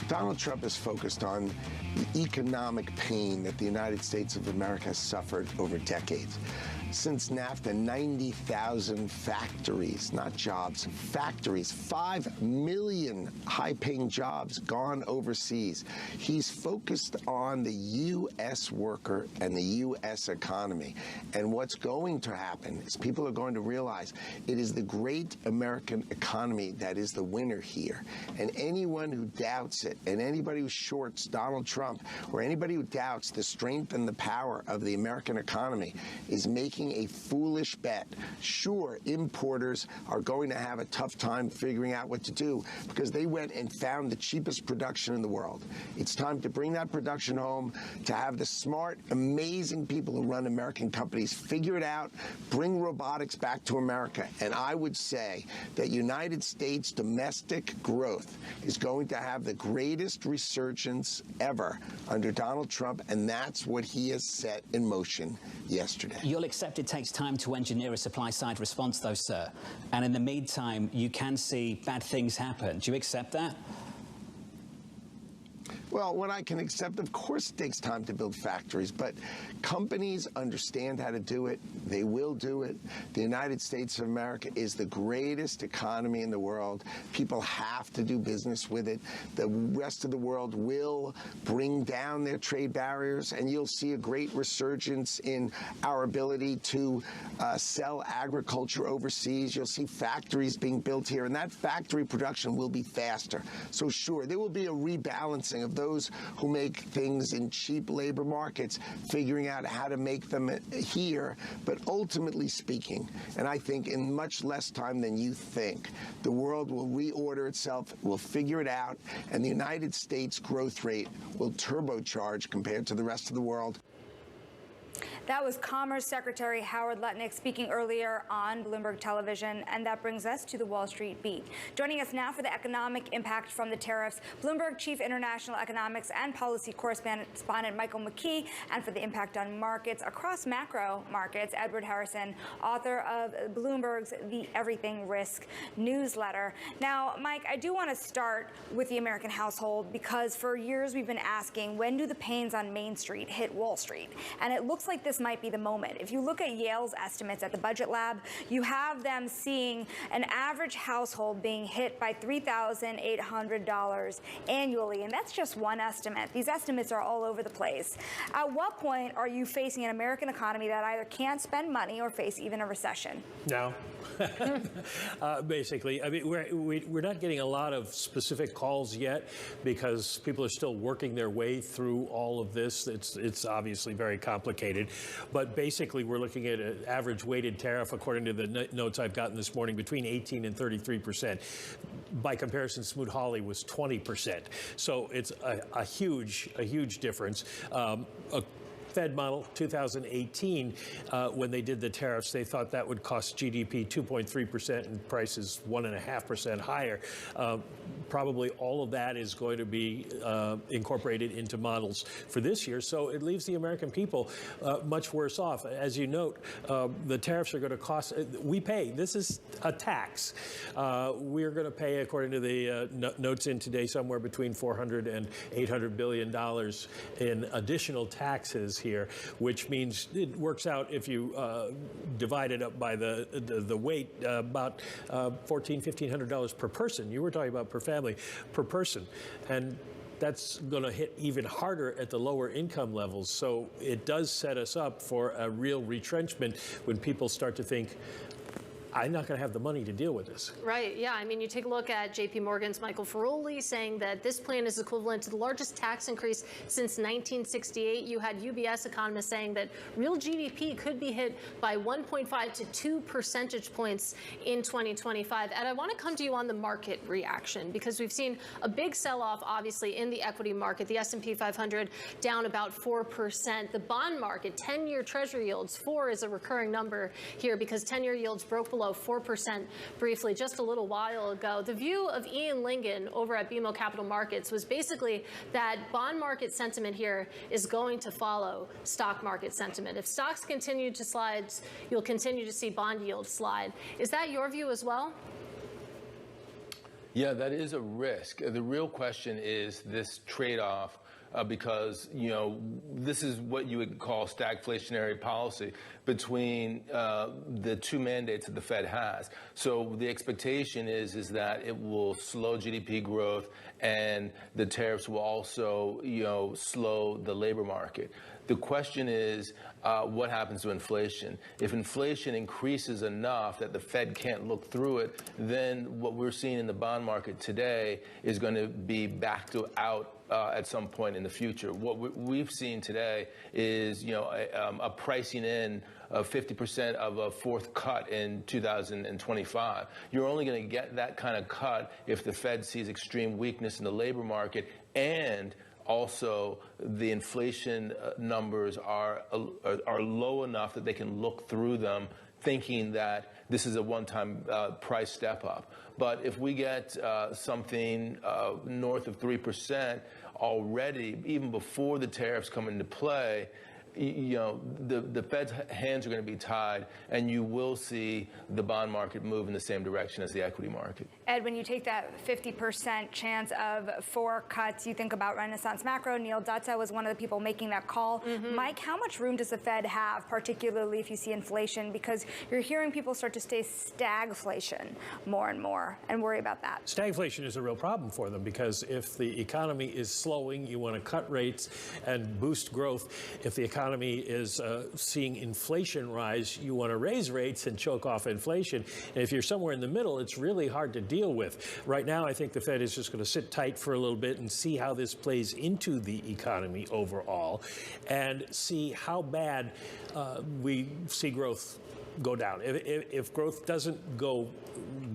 Donald Trump is focused on the economic pain that the United States of America has suffered over decades. Since NAFTA, 90,000 factories, not jobs, factories, 5 million high-paying jobs gone overseas. He's focused on the U.S. worker and the U.S. economy. And what's going to happen is people are going to realize it is the great American economy that is the winner here. And anyone who doubts it, and anybody who shorts Donald Trump, or anybody who doubts the strength and the power of the American economy is making a foolish bet. Sure, importers are going to have a tough time figuring out what to do because they went and found the cheapest production in the world. It's time to bring that production home, to have the smart, amazing people who run American companies figure it out, bring robotics back to America. And I would say that United States domestic growth is going to have the greatest resurgence ever under Donald Trump, and that's what he has set in motion yesterday. You'll accept it takes time to engineer a supply-side response, though, sir. And in the meantime, you can see bad things happen. Do you accept that? Well, what I can accept, of course, it takes time to build factories, but companies understand how to do it. They will do it. The United States of America is the greatest economy in the world. People have to do business with it. The rest of the world will bring down their trade barriers, and you'll see a great resurgence in our ability to sell agriculture overseas. You'll see factories being built here, and that factory production will be faster. So sure, there will be a rebalancing of those who make things in cheap labor markets, figuring out how to make them here. But ultimately speaking, and I think in much less time than you think, the world will reorder itself, will figure it out, and the United States growth rate will turbocharge compared to the rest of the world. That was Commerce Secretary Howard Lutnick speaking earlier on Bloomberg Television, and that brings us to the Wall Street beat. Joining us now for the economic impact from the tariffs, Bloomberg Chief International Economics and Policy Correspondent Michael McKee, and for the impact on markets across macro markets, Edward Harrison, author of Bloomberg's The Everything Risk newsletter. Now, Mike, I do want to start with the American household because for years we've been asking, when do the pains on Main Street hit Wall Street? And it looks like this might be the moment. If you look at Yale's estimates at the Budget Lab, you have them seeing an average household being hit by $3,800 annually, and that's just one estimate. These estimates are all over the place. At what point are you facing an American economy that either can't spend money or face even a recession? No. Basically, I mean, we're not getting a lot of specific calls yet because people are still working their way through all of this. It's obviously very complicated, but basically we're looking at an average weighted tariff, according to the notes I've gotten this morning, between 18 and 33%. By comparison, Smoot-Hawley was 20%. So it's a huge difference. Fed model 2018, when they did the tariffs, they thought that would cost GDP 2.3% and prices 1.5% higher. Probably all of that is going to be incorporated into models for this year. So it leaves the American people much worse off. As you note, the tariffs are going to cost, we pay, this is a tax. We're going to pay, according to the notes in today, somewhere between $400 and $800 billion in additional taxes here, which means it works out, if you divide it up by the weight, about $1,400–1,500 per person. You were talking about per family, per person. And that's going to hit even harder at the lower income levels. So it does set us up for a real retrenchment when people start to think, I'm not going to have the money to deal with this. Right, yeah. I mean, you take a look at JP Morgan's Michael Feroli saying that this plan is equivalent to the largest tax increase since 1968. You had UBS economists saying that real GDP could be hit by 1.5 to 2 percentage points in 2025. And I want to come to you on the market reaction because we've seen a big sell-off, obviously, in the equity market. The S&P 500 down about 4%. The bond market, 10-year Treasury yields, 4 is a recurring number here because 10-year yields broke below 4% briefly just a little while ago. The view of Ian Lingen over at BMO Capital Markets was basically that bond market sentiment here is going to follow stock market sentiment. If stocks continue to slide, you'll continue to see bond yields slide. Is that your view as well? Yeah, that is a risk. The real question is this trade-off because, this is what you would call stagflationary policy between the two mandates that the Fed has. So the expectation is that it will slow GDP growth and the tariffs will also, slow the labor market. The question is, what happens to inflation? If inflation increases enough that the Fed can't look through it, then what we're seeing in the bond market today is going to be backed out at some point in the future. What we've seen today is, a pricing in of 50% of a fourth cut in 2025. You're only going to get that kind of cut if the Fed sees extreme weakness in the labor market and also the inflation numbers are low enough that they can look through them thinking that this is a one-time price step up. But if we get something north of 3% already, even before the tariffs come into play, the Fed's hands are going to be tied, and you will see the bond market move in the same direction as the equity market. Ed, when you take that 50% chance of 4 cuts, you think about Renaissance Macro. Neil Dutta was one of the people making that call. Mike, how much room does the Fed have, particularly if you see inflation? Because you're hearing people start to say stagflation more and more and worry about that. Stagflation is a real problem for them because if the economy is slowing, you want to cut rates and boost growth. If the economy is seeing inflation rise, you want to raise rates and choke off inflation. And if you're somewhere in the middle, it's really hard to deal with. Right now, I think the Fed is just going to sit tight for a little bit and see how this plays into the economy overall and see how bad we see growth go down. If growth doesn't go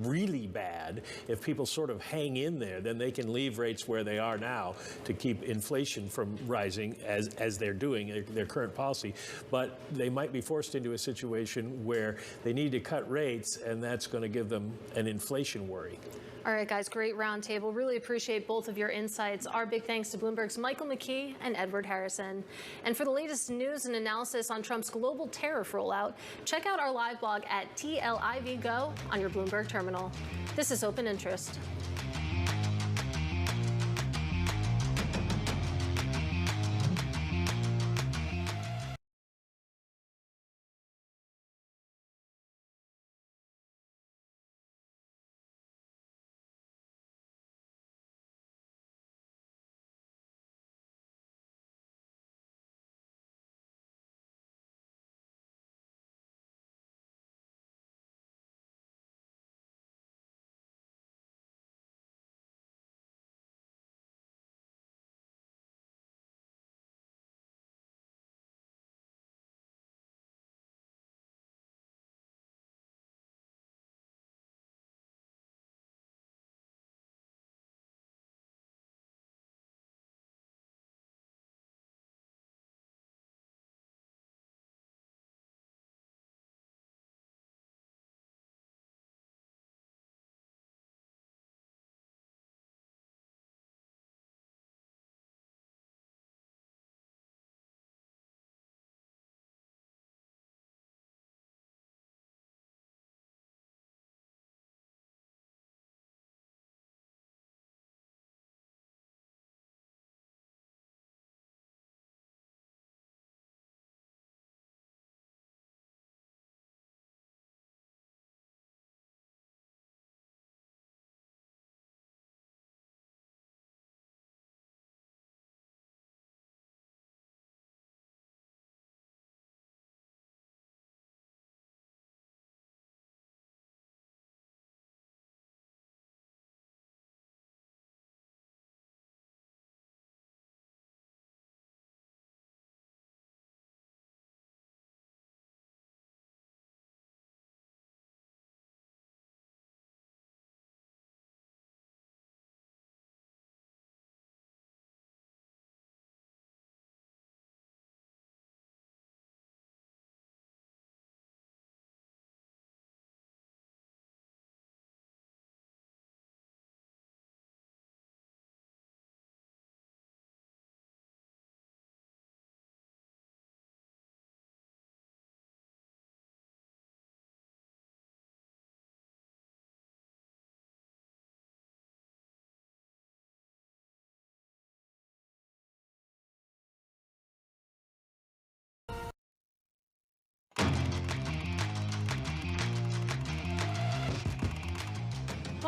really bad, if people sort of hang in there, then they can leave rates where they are now to keep inflation from rising as they're doing their current policy. But they might be forced into a situation where they need to cut rates, and that's going to give them an inflation worry. All right, guys, great roundtable. Really appreciate both of your insights. Our big thanks to Bloomberg's Michael McKee and Edward Harrison. And for the latest news and analysis on Trump's global tariff rollout, check out our live blog at TLIV Go on your Bloomberg terminal. This is Open Interest.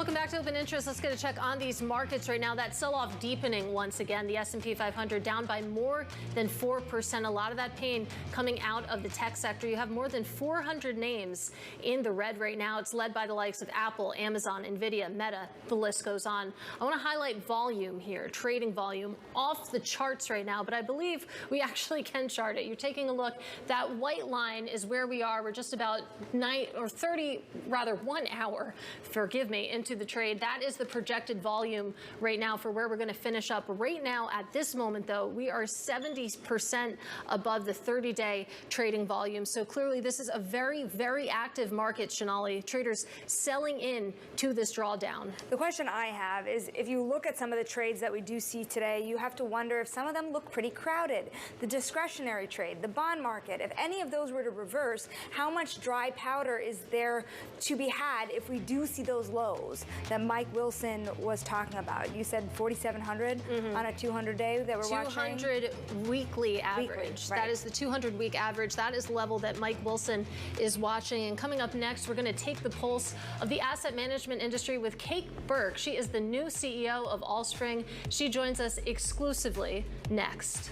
Welcome back to Open Interest. Let's get a check on these markets right now. That sell-off deepening once again. The S&P 500 down by more than 4%. A lot of that pain coming out of the tech sector. You have more than 400 names in the red right now. It's led by the likes of Apple, Amazon, Nvidia, Meta. The list goes on. I want to highlight volume here. Trading volume off the charts right now, but I believe we actually can chart it. You're taking a look. That white line is where we are. We're just about 1 hour, forgive me, into the trade. That is the projected volume right now for where we're going to finish up. Right now, at this moment, though, we are 70% above the 30-day trading volume. So clearly, this is a very, very active market, Shonali. Traders selling in to this drawdown. The question I have is, if you look at some of the trades that we do see today, you have to wonder if some of them look pretty crowded. The discretionary trade, the bond market, if any of those were to reverse, how much dry powder is there to be had if we do see those lows that Mike Wilson was talking about? You said 4,700 on a 200-day that we're watching? 200 weekly average. Right. That is the 200-week average. That is the level that Mike Wilson is watching. And coming up next, we're going to take the pulse of the asset management industry with Kate Burke. She is the new CEO of Allspring. She joins us exclusively next.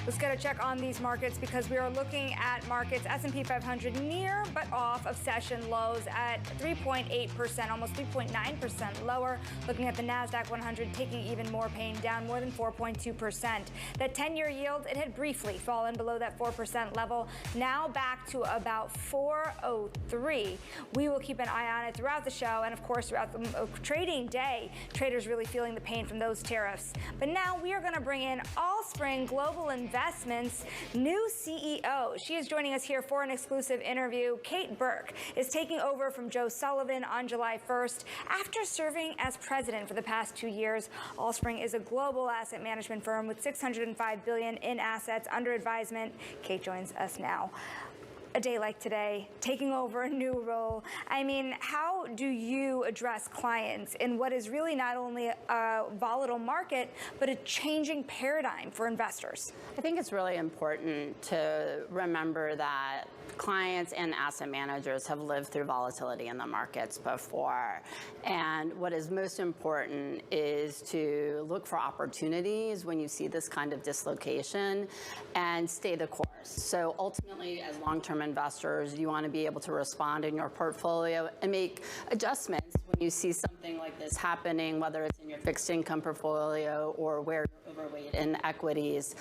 Let's get a check on these markets because we are looking at markets S&P 500 near but off of session lows at 3.8%, almost 3.9% lower. Looking at the NASDAQ 100 taking even more pain, down more than 4.2%. That 10-year yield, it had briefly fallen below that 4% level, now back to about 4.03. We will keep an eye on it throughout the show and, of course, throughout the trading day. Traders really feeling the pain from those tariffs. But now we are going to bring in Allspring Global Investment Investments' new CEO. She is joining us here for an exclusive interview. Kate Burke is taking over from Joe Sullivan on July 1st after serving as president for the past 2 years. Allspring is a global asset management firm with $605 billion in assets under advisement. Kate joins us now. A day like today, taking over a new role. I mean, how do you address clients in what is really not only a volatile market, but a changing paradigm for investors? I think it's really important to remember that clients and asset managers have lived through volatility in the markets before. And what is most important is to look for opportunities when you see this kind of dislocation and stay the course. So ultimately, as long-term investors, you want to be able to respond in your portfolio and make adjustments when you see something like this happening, whether it's in your fixed income portfolio or where you're overweight in equities.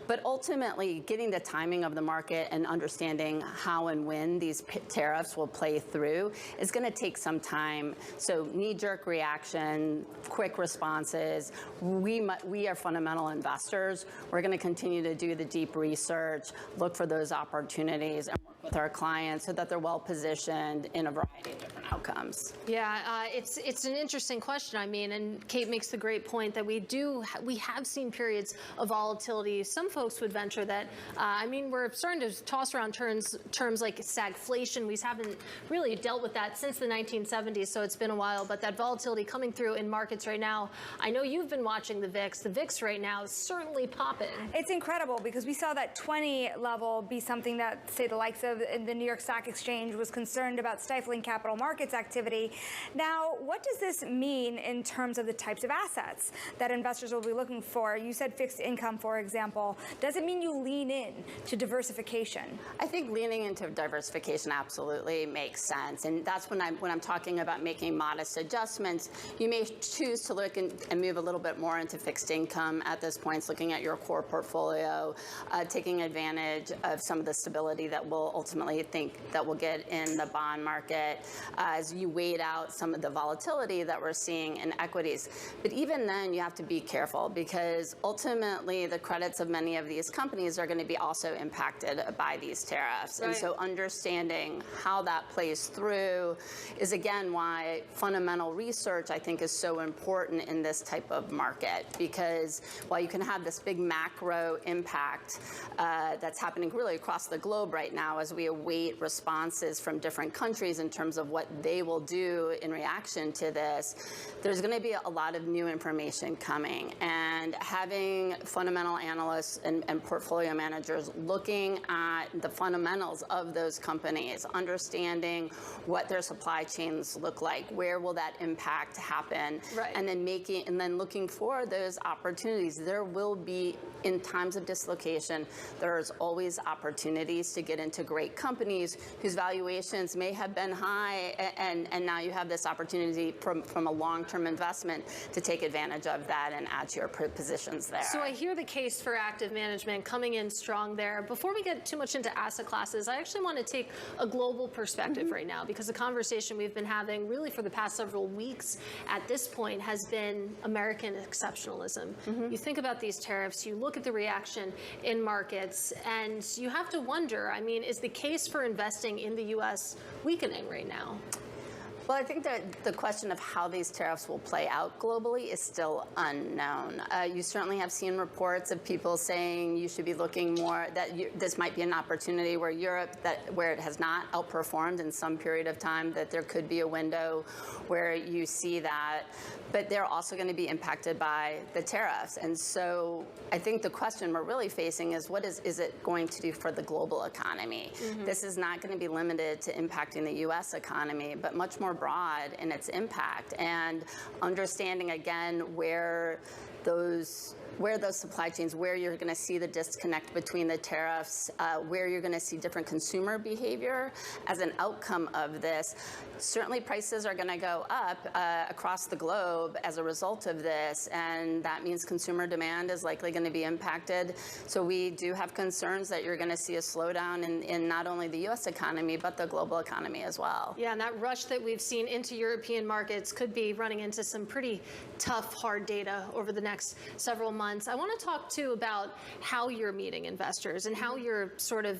But ultimately, getting the timing of the market and understanding how and when these tariffs will play through is going to take some time. So knee-jerk reaction, quick responses. We are fundamental investors. We're going to continue to do the deep research, look for those opportunities, and work with our clients so that they're well positioned in a variety of different outcomes. Yeah, it's an interesting question. I mean, and Kate makes the great point that we have seen periods of volatility. Some folks would venture that, I mean, we're starting to toss around terms like stagflation. We haven't really dealt with that since the 1970s, so it's been a while. But that volatility coming through in markets right now, I know you've been watching the VIX. The VIX right now is certainly popping. It's incredible because we saw that 20 level be something that, say, the likes of the New York Stock Exchange was concerned about stifling capital markets activity. Now, what does this mean in terms of the types of assets that investors will be looking for? You said fixed income, for example. Does it mean you lean in to diversification? I think leaning into diversification absolutely makes sense. And that's when I'm talking about making modest adjustments. You may choose to look and move a little bit more into fixed income at this point, looking at your core portfolio, taking advantage of some of the stability that we'll ultimately think that we'll get in the bond market as you wait out some of the volatility that we're seeing in equities. But even then, you have to be careful because ultimately the credits of many of these companies are going to be also impacted by these tariffs. Right. And so understanding how that plays through is, again, why fundamental research, I think, is so important in this type of market. Because while you can have this big macro impact that's happening really across the globe right now as we await responses from different countries in terms of what they will do in reaction to this, there's going to be a lot of new information coming. And having fundamental analysts and portfolio managers looking at the fundamentals of those companies, understanding what their supply chains look like, where will that impact happen, right. and then looking for those opportunities. There will be, in times of dislocation, there's always opportunities to get into great companies whose valuations may have been high, and now you have this opportunity from a long-term investment to take advantage of that and add to your positions there. So I hear the case for active management coming in strong there. Before we get too much into asset classes, I actually want to take a global perspective right now, because the conversation we've been having really for the past several weeks at this point has been American exceptionalism. You think about these tariffs, you look at the reaction in markets, and you have to wonder, I mean, is the case for investing in the U.S. weakening right now? Well, I think that the question of how these tariffs will play out globally is still unknown. You certainly have seen reports of people saying you should be looking more, that this might be an opportunity where Europe, where it has not outperformed in some period of time, that there could be a window where you see that. But they're also going to be impacted by the tariffs. And so I think the question we're really facing is what is it going to do for the global economy? This is not going to be limited to impacting the U.S. economy, but much more broad in its impact, and understanding again where those supply chains, where you're going to see the disconnect between the tariffs, where you're going to see different consumer behavior as an outcome of this. Certainly prices are going to go up across the globe as a result of this, and that means consumer demand is likely going to be impacted. So we do have concerns that you're going to see a slowdown in not only the U.S. economy, but the global economy as well. Yeah, and that rush that we've seen into European markets could be running into some pretty tough, hard data over the next several months. months. I want to talk too about how you're meeting investors and how you're sort of,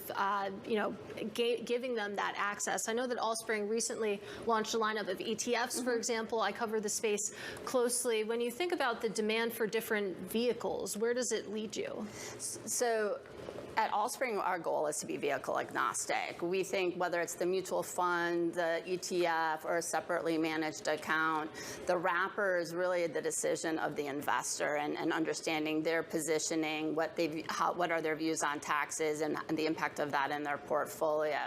giving them that access. I know that Allspring recently launched a lineup of ETFs, for example. I cover the space closely. When you think about the demand for different vehicles, where does it lead you? So at Allspring, our goal is to be vehicle agnostic. We think whether it's the mutual fund, the ETF, or a separately managed account, the wrapper is really the decision of the investor and understanding their positioning, what are their views on taxes and the impact of that in their portfolio.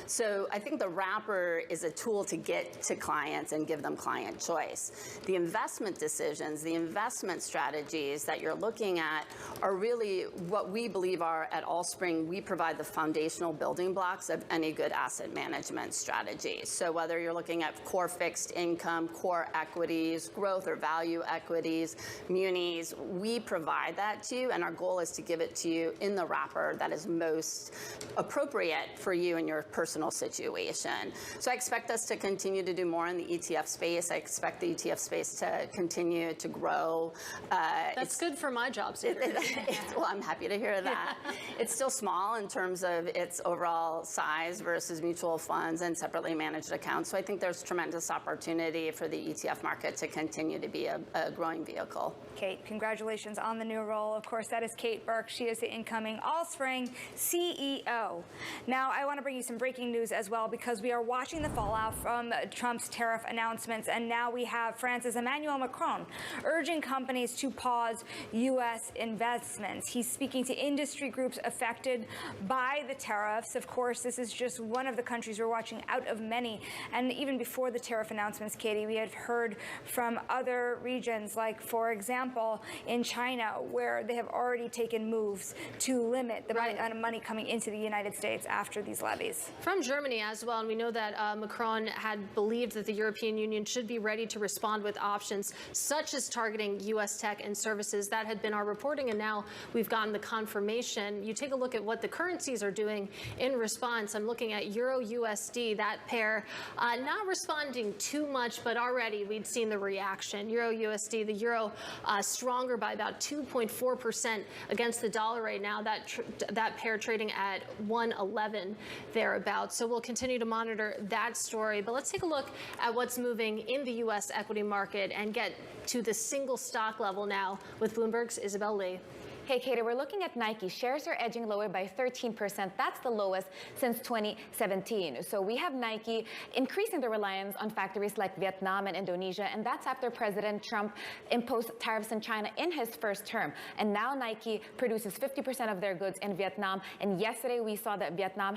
So I think the wrapper is a tool to get to clients and give them client choice. The investment decisions, the investment strategies that you're looking at are really what we believe are at Allspring. We provide the foundational building blocks of any good asset management strategy. So whether you're looking at core fixed income, core equities, growth or value equities, munis, we provide that to you, and our goal is to give it to you in the wrapper that is most appropriate for you and your personal situation. So I expect us to continue to do more in the ETF space. I expect the ETF space to continue to grow. That's good for my job security. Well, I'm happy to hear that. It's still small in terms of its overall size versus mutual funds and separately managed accounts. So I think there's tremendous opportunity for the ETF market to continue to be a growing vehicle. Kate, congratulations on the new role. Of course, that is Kate Burke. She is the incoming Allspring CEO. Now, I want to bring you some breaking news as well, because we are watching the fallout from Trump's tariff announcements, and now we have France's Emmanuel Macron urging companies to pause U.S. investments. He's speaking to industry groups affected by the tariffs. Of course, this is just one of the countries we're watching out of many. And even before the tariff announcements, Katie, we had heard from other regions, like, for example, in China, where they have already taken moves to limit the amount of money coming into the United States after these levies. From Germany as well, and we know that Macron had believed that the European Union should be ready to respond with options such as targeting U.S. tech and services. That had been our reporting, and now we've gotten the confirmation. You take a look at what the currencies are doing in response. I'm looking at Euro USD, that pair not responding too much, but already we'd seen the reaction. Euro USD, the euro stronger by about 2.4% against the dollar right now. That pair trading at 111 thereabouts. So we'll continue to monitor that story. But let's take a look at what's moving in the U.S. equity market and get to the single stock level now with Bloomberg's Isabel Lee. Hey, Katie, we're looking at Nike. Shares are edging lower by 13%. That's the lowest since 2017. So we have Nike increasing the reliance on factories like Vietnam and Indonesia, and that's after President Trump imposed tariffs in China in his first term. And now Nike produces 50% of their goods in Vietnam. And yesterday we saw that Vietnam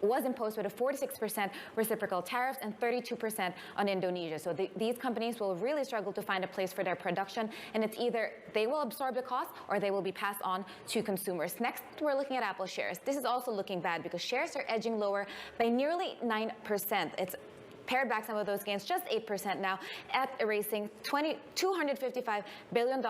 was imposed with a 46% reciprocal tariffs and 32% on Indonesia. So these companies will really struggle to find a place for their production, and it's either they will absorb the cost or they will be passed on to consumers. Next, we're looking at Apple shares. This is also looking bad because shares are edging lower by nearly 9%. It's pared back some of those gains, just 8% now, at erasing $255 billion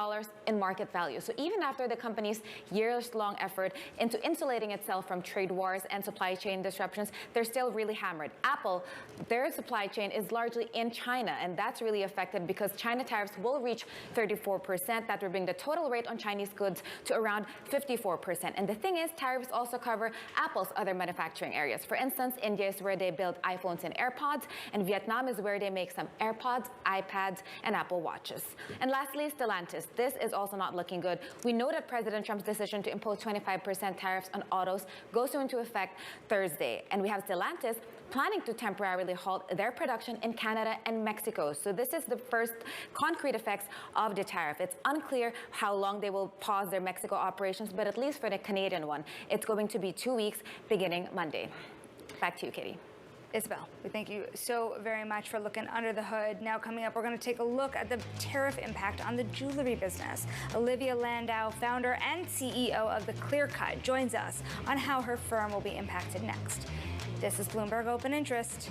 in market value. So even after the company's years-long effort into insulating itself from trade wars and supply chain disruptions, they're still really hammered. Apple, their supply chain is largely in China, and that's really affected because China tariffs will reach 34%. That will bring the total rate on Chinese goods to around 54%. And the thing is, tariffs also cover Apple's other manufacturing areas. For instance, India is where they build iPhones and AirPods, and Vietnam is where they make some AirPods, iPads, and Apple Watches. And lastly, Stellantis. This is also not looking good. We know that President Trump's decision to impose 25% tariffs on autos goes into effect Thursday. And we have Stellantis planning to temporarily halt their production in Canada and Mexico. So this is the first concrete effects of the tariff. It's unclear how long they will pause their Mexico operations, but at least for the Canadian one, it's going to be 2 weeks beginning Monday. Back to you, Katie. Isabel, we thank you so very much for looking under the hood. Now coming up, we're going to take a look at the tariff impact on the jewelry business. Olivia Landau, founder and CEO of The Clear Cut, joins us on how her firm will be impacted next. This is Bloomberg Open Interest.